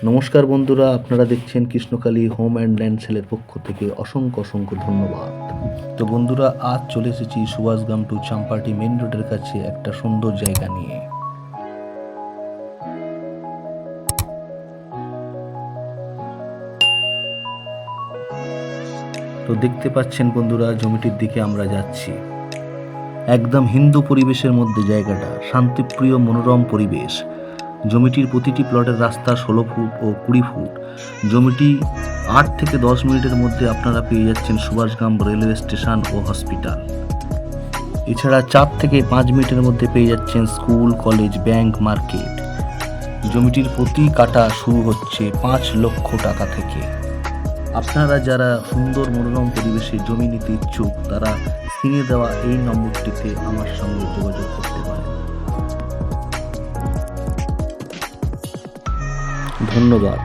নমস্কার বন্ধুরা, আপনারা দেখছেন কৃষ্ণকালী হোম অ্যান্ড ল্যান্ড সেলের পক্ষ থেকে অসংখ্য অসংখ্য ধন্যবাদ। তো বন্ধুরা, আজ চলে এসেছি সুভাষগ্রাম টু চাম্পাটি মেন রোডের কাছে একটা সুন্দর জায়গা নিয়ে। তো দেখতে পাচ্ছেন বন্ধুরা, জমিটির দিকে আমরা যাচ্ছি। একদম হিন্দু পরিবেশের মধ্যে জায়গাটা, শান্তিপ্রিয় মনোরম পরিবেশ। জমিটির প্রতিটি প্লটের রাস্তা 16 ফুট ও 20 ফুট। জমিটি 8 থেকে 10 মিনিটের মধ্যে আপনারা পেয়ে যাচ্ছেন সুভাষগ্রাম রেলওয়ে স্টেশন ও হসপিটাল। এছাড়া 4 থেকে 5 মিনিটের মধ্যে পেয়ে যাচ্ছেন স্কুল, কলেজ, ব্যাংক, মার্কেট। জমিটির প্রতি কাঠা শুরু হচ্ছে 5 লক্ষ টাকা থেকে। আপনারা যারা সুন্দর মনোরম পরিবেশে জমি নিতে ইচ্ছুক, তারা স্ক্রিনে দেওয়া এই নম্বরটিতে আমার সঙ্গে যোগাযোগ করতে পারেন। ধন্যবাদ।